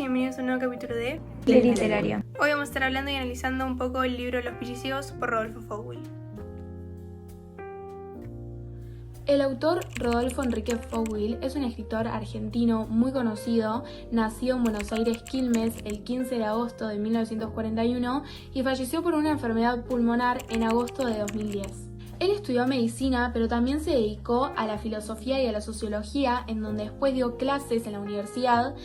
y bienvenidos a un nuevo capítulo de Literario. Hoy vamos a estar hablando y analizando un poco el libro Los Pichiciegos por Rodolfo Fouil. El autor Rodolfo Enrique Fouil es un escritor argentino muy conocido, nació en Buenos Aires, Quilmes, el 15 de agosto de 1941 y falleció por una enfermedad pulmonar en agosto de 2010. Él estudió medicina, pero también se dedicó a la filosofía y a la sociología, en donde después dio clases en la universidad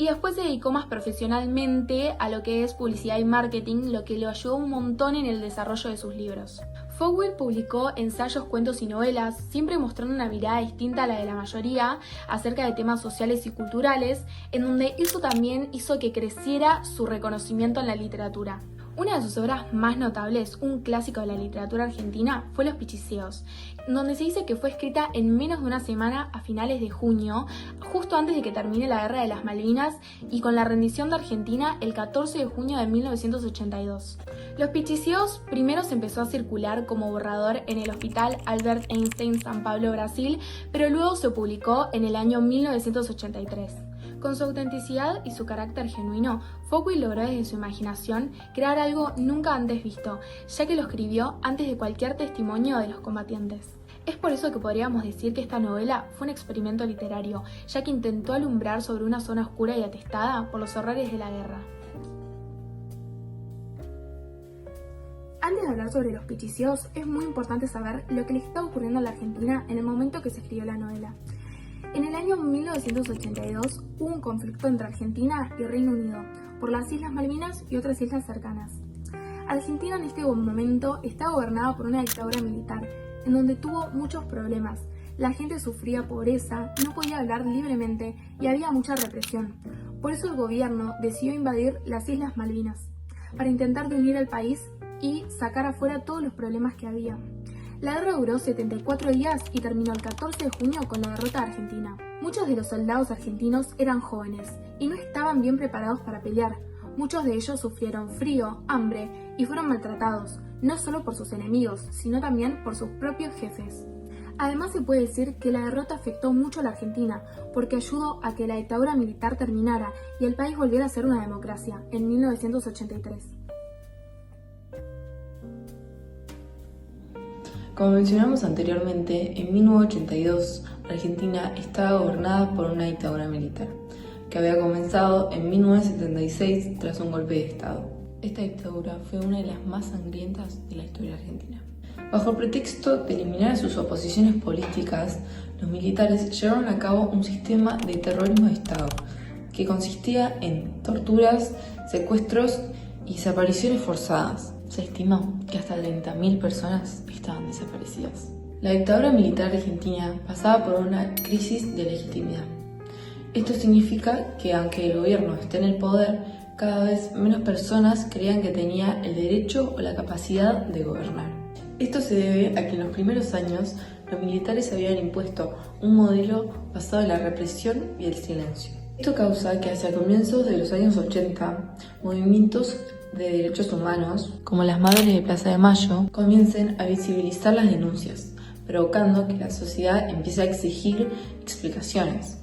y después se dedicó más profesionalmente a lo que es publicidad y marketing, lo que le ayudó un montón en el desarrollo de sus libros. Fouil publicó ensayos, cuentos y novelas, siempre mostrando una mirada distinta a la de la mayoría acerca de temas sociales y culturales, en donde eso también hizo que creciera su reconocimiento en la literatura. Una de sus obras más notables, un clásico de la literatura argentina, fue Los Pichiciegos, donde se dice que fue escrita en menos de una semana a finales de junio, justo antes de que termine la Guerra de las Malvinas y con la rendición de Argentina el 14 de junio de 1982. Los Pichiciegos primero se empezó a circular como borrador en el Hospital Albert Einstein San Pablo, Brasil, pero luego se publicó en el año 1983. Con su autenticidad y su carácter genuino, Fouil logró desde su imaginación crear algo nunca antes visto, ya que lo escribió antes de cualquier testimonio de los combatientes. Es por eso que podríamos decir que esta novela fue un experimento literario, ya que intentó alumbrar sobre una zona oscura y atestada por los horrores de la guerra. Antes de hablar sobre Los Pichiciegos, es muy importante saber lo que le estaba ocurriendo a la Argentina en el momento que se escribió la novela. En el año 1982 hubo un conflicto entre Argentina y Reino Unido por las Islas Malvinas y otras islas cercanas. Argentina en este momento estaba gobernada por una dictadura militar, en donde tuvo muchos problemas. La gente sufría pobreza, no podía hablar libremente y había mucha represión. Por eso el gobierno decidió invadir las Islas Malvinas, para intentar unir al país y sacar afuera todos los problemas que había. La guerra duró 74 días y terminó el 14 de junio con la derrota de Argentina. Muchos de los soldados argentinos eran jóvenes y no estaban bien preparados para pelear. Muchos de ellos sufrieron frío, hambre y fueron maltratados, no solo por sus enemigos, sino también por sus propios jefes. Además se puede decir que la derrota afectó mucho a la Argentina, porque ayudó a que la dictadura militar terminara y el país volviera a ser una democracia en 1983. Como mencionamos anteriormente, en 1982 Argentina estaba gobernada por una dictadura militar, que había comenzado en 1976 tras un golpe de Estado. Esta dictadura fue una de las más sangrientas de la historia argentina. Bajo el pretexto de eliminar a sus oposiciones políticas, los militares llevaron a cabo un sistema de terrorismo de Estado, que consistía en torturas, secuestros y desapariciones forzadas. Se estimó que hasta 30.000 personas estaban desaparecidas. La dictadura militar argentina pasaba por una crisis de legitimidad. Esto significa que aunque el gobierno esté en el poder, cada vez menos personas creían que tenía el derecho o la capacidad de gobernar. Esto se debe a que en los primeros años los militares habían impuesto un modelo basado en la represión y el silencio. Esto causa que hacia comienzos de los años 80, movimientos de derechos humanos, como las Madres de Plaza de Mayo, comiencen a visibilizar las denuncias, provocando que la sociedad empiece a exigir explicaciones.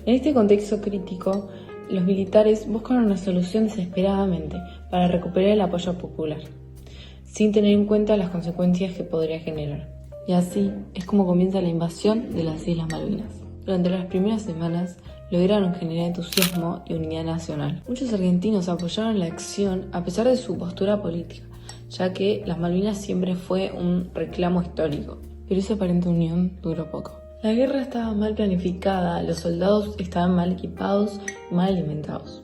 En este contexto crítico, los militares buscan una solución desesperadamente para recuperar el apoyo popular, sin tener en cuenta las consecuencias que podría generar. Y así es como comienza la invasión de las Islas Malvinas. Durante las primeras semanas, lograron generar entusiasmo y unidad nacional. Muchos argentinos apoyaron la acción a pesar de su postura política, ya que las Malvinas siempre fue un reclamo histórico, pero esa aparente unión duró poco. La guerra estaba mal planificada, los soldados estaban mal equipados y mal alimentados.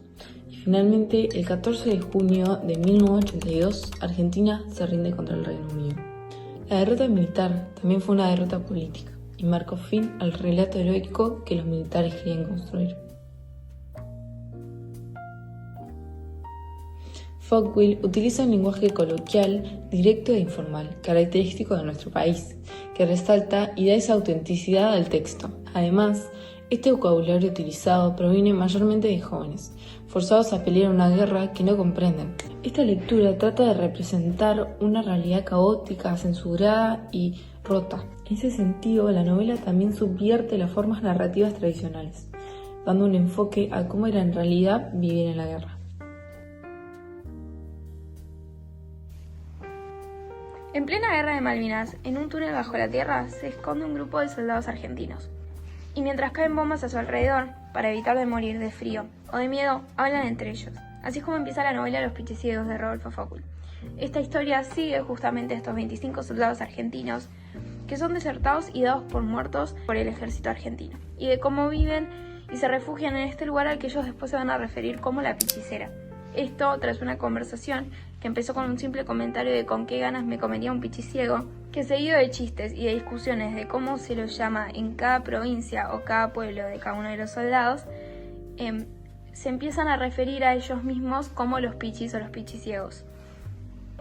Y finalmente, el 14 de junio de 1982, Argentina se rinde contra el Reino Unido. La derrota militar también fue una derrota política y marcó fin al relato heroico que los militares querían construir. Fouil utiliza un lenguaje coloquial, directo e informal, característico de nuestro país, que resalta y da esa autenticidad al texto. Además, este vocabulario utilizado proviene mayormente de jóvenes, forzados a pelear una guerra que no comprenden. Esta lectura trata de representar una realidad caótica, censurada y rota. En ese sentido, la novela también subvierte las formas narrativas tradicionales, dando un enfoque a cómo era en realidad vivir en la guerra. En plena guerra de Malvinas, en un túnel bajo la tierra, se esconde un grupo de soldados argentinos. Y mientras caen bombas a su alrededor, para evitar de morir de frío o de miedo, hablan entre ellos. Así es como empieza la novela Los Pichiciegos de Rodolfo Fócul. Esta historia sigue justamente a estos 25 soldados argentinos que son desertados y dados por muertos por el ejército argentino, y de cómo viven y se refugian en este lugar al que ellos después se van a referir como la Pichicera. Esto tras una conversación que empezó con un simple comentario de con qué ganas me comería un pichiciego, que seguido de chistes y de discusiones de cómo se los llama en cada provincia o cada pueblo de cada uno de los soldados, se empiezan a referir a ellos mismos como los pichis o los pichiciegos.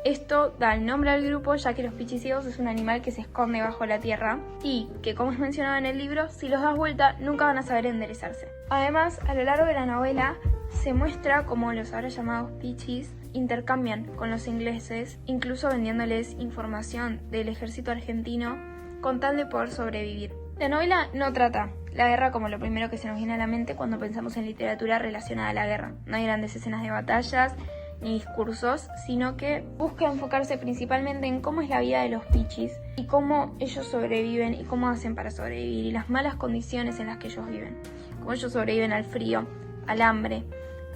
Esto da el nombre al grupo, ya que los pichiciegos es un animal que se esconde bajo la tierra y que, como es mencionado en el libro, si los das vuelta nunca van a saber enderezarse. Además, a lo largo de la novela se muestra cómo los ahora llamados pichis intercambian con los ingleses, incluso vendiéndoles información del ejército argentino con tal de poder sobrevivir. La novela no trata la guerra como lo primero que se nos viene a la mente cuando pensamos en literatura relacionada a la guerra. No hay grandes escenas de batallas ni discursos, sino que busca enfocarse principalmente en cómo es la vida de los pichis y cómo ellos sobreviven y cómo hacen para sobrevivir y las malas condiciones en las que ellos viven. Cómo ellos sobreviven al frío, al hambre,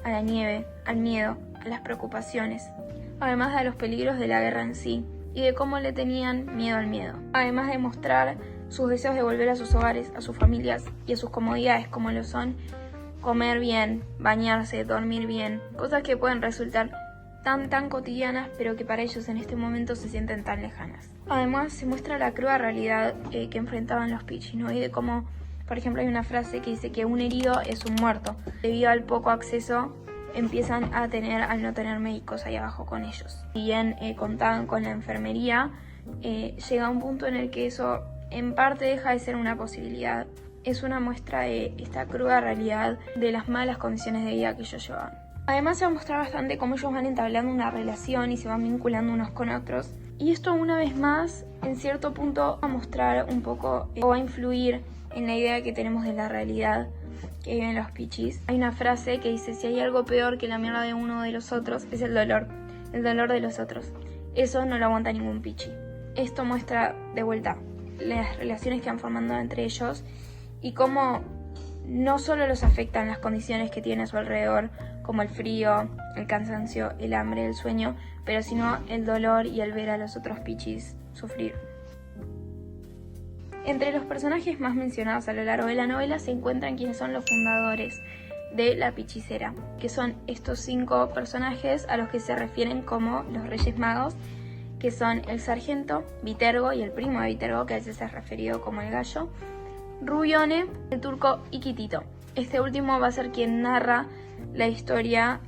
a la nieve, al miedo, a las preocupaciones, además de los peligros de la guerra en sí y de cómo le tenían miedo al miedo, además de mostrar sus deseos de volver a sus hogares, a sus familias y a sus comodidades como lo son comer bien, bañarse, dormir bien, cosas que pueden resultar tan cotidianas pero que para ellos en este momento se sienten tan lejanas. Además se muestra la cruda realidad que enfrentaban los pichis, ¿no? Y de cómo, por ejemplo, hay una frase que dice que un herido es un muerto. Debido al poco acceso empiezan a tener, al no tener médicos ahí abajo con ellos. Si bien contaban con la enfermería, llega un punto en el que eso en parte deja de ser una posibilidad. Es una muestra de esta cruda realidad de las malas condiciones de vida que ellos llevaban. Además se va a mostrar bastante cómo ellos van entablando una relación y se van vinculando unos con otros. Y esto una vez más, en cierto punto, va a mostrar un poco o va a influir en la idea que tenemos de la realidad que viven los pichis. Hay una frase que dice: si hay algo peor que la mierda de uno o de los otros, es el dolor de los otros. Eso no lo aguanta ningún pichi. Esto muestra de vuelta las relaciones que van formando entre ellos y cómo no solo los afectan las condiciones que tienen a su alrededor, como el frío, el cansancio, el hambre, el sueño, pero sino el dolor y el ver a los otros pichis sufrir. Entre los personajes más mencionados a lo largo de la novela se encuentran quienes son los fundadores de la Pichicera, que son estos 5 personajes a los que se refieren como los Reyes Magos, que son el sargento, Viterbo y el primo de Viterbo, que a veces es referido como el gallo, Rubione, el turco y Quitito. Este último va a ser quien narra la historia,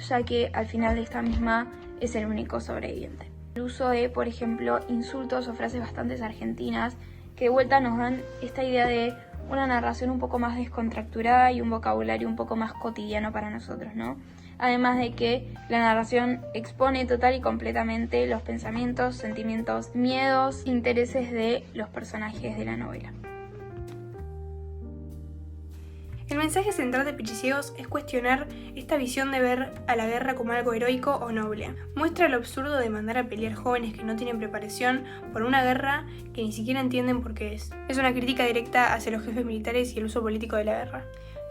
ya que al final de esta misma es el único sobreviviente. El uso de, por ejemplo, insultos o frases bastante argentinas que de vuelta nos dan esta idea de una narración un poco más descontracturada y un vocabulario un poco más cotidiano para nosotros, ¿no? Además de que la narración expone total y completamente los pensamientos, sentimientos, miedos, intereses de los personajes de la novela. El mensaje central de Pichiciegos es cuestionar esta visión de ver a la guerra como algo heroico o noble. Muestra lo absurdo de mandar a pelear jóvenes que no tienen preparación por una guerra que ni siquiera entienden por qué es. Es una crítica directa hacia los jefes militares y el uso político de la guerra.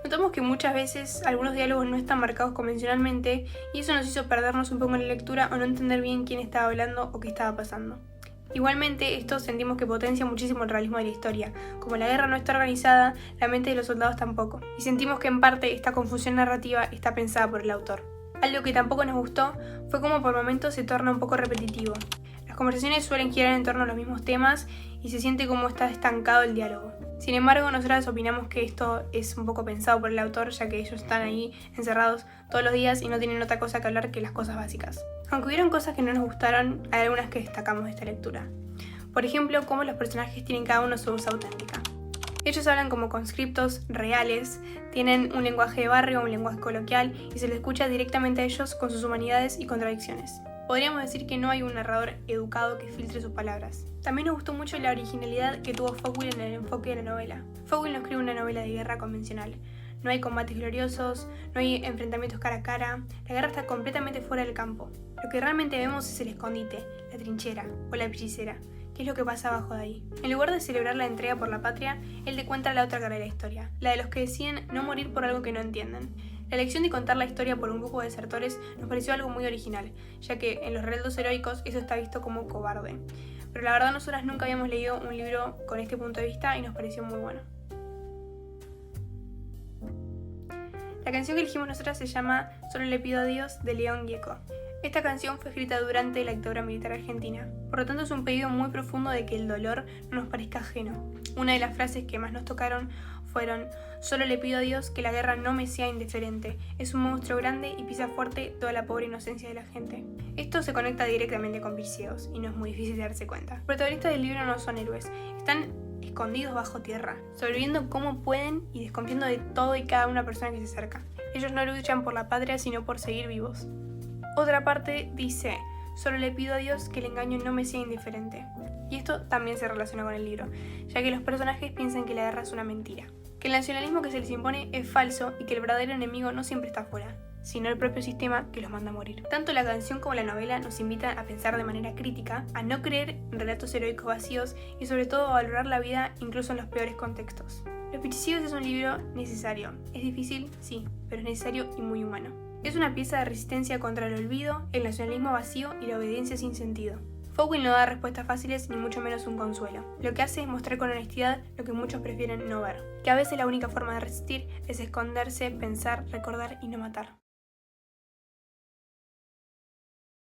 Notamos que muchas veces algunos diálogos no están marcados convencionalmente y eso nos hizo perdernos un poco en la lectura o no entender bien quién estaba hablando o qué estaba pasando. Igualmente, esto sentimos que potencia muchísimo el realismo de la historia. Como la guerra no está organizada, la mente de los soldados tampoco. Y sentimos que en parte esta confusión narrativa está pensada por el autor. Algo que tampoco nos gustó fue cómo por momentos se torna un poco repetitivo. Las conversaciones suelen girar en torno a los mismos temas y se siente como está estancado el diálogo. Sin embargo, nosotras opinamos que esto es un poco pensado por el autor, ya que ellos están ahí encerrados todos los días y no tienen otra cosa que hablar que las cosas básicas. Aunque hubieron cosas que no nos gustaron, hay algunas que destacamos de esta lectura. Por ejemplo, cómo los personajes tienen cada uno su voz auténtica. Ellos hablan como conscriptos reales, tienen un lenguaje de barrio, un lenguaje coloquial y se les escucha directamente a ellos con sus humanidades y contradicciones. Podríamos decir que no hay un narrador educado que filtre sus palabras. También nos gustó mucho la originalidad que tuvo Fócul en el enfoque de la novela. Fócul no escribe una novela de guerra convencional. no hay combates gloriosos, no hay enfrentamientos cara a cara, la guerra está completamente fuera del campo. Lo que realmente vemos es el escondite, la trinchera o la hechicera. ¿Qué es lo que pasa abajo de ahí? En lugar de celebrar la entrega por la patria, él te cuenta la otra cara de la historia, la de los que deciden no morir por algo que no entienden. La elección de contar la historia por un grupo de desertores nos pareció algo muy original, ya que en los relatos heroicos eso está visto como cobarde. Pero la verdad nosotras nunca habíamos leído un libro con este punto de vista y nos pareció muy bueno. La canción que elegimos nosotras se llama Solo le pido a Dios, de León Gieco. Esta canción fue escrita durante la dictadura militar argentina, por lo tanto es un pedido muy profundo de que el dolor no nos parezca ajeno. Una de las frases que más nos tocaron fueron: solo le pido a Dios que la guerra no me sea indiferente, es un monstruo grande y pisa fuerte toda la pobre inocencia de la gente. Esto se conecta directamente con Pirceos y no es muy difícil de darse cuenta. Los protagonistas del libro no son héroes, están escondidos bajo tierra, sobreviviendo como pueden y desconfiando de todo y cada una persona que se acerca. Ellos no luchan por la patria sino por seguir vivos. Otra parte dice: solo le pido a Dios que el engaño no me sea indiferente. Y esto también se relaciona con el libro, ya que los personajes piensan que la guerra es una mentira, que el nacionalismo que se les impone es falso y que el verdadero enemigo no siempre está afuera, sino el propio sistema que los manda a morir. Tanto la canción como la novela nos invitan a pensar de manera crítica, a no creer en relatos heroicos vacíos y sobre todo a valorar la vida incluso en los peores contextos. Los Pirceos es un libro necesario. Es difícil, sí, pero es necesario y muy humano. Es una pieza de resistencia contra el olvido, el nacionalismo vacío y la obediencia sin sentido. Foucault no da respuestas fáciles ni mucho menos un consuelo. Lo que hace es mostrar con honestidad lo que muchos prefieren no ver. Que a veces la única forma de resistir es esconderse, pensar, recordar y no matar.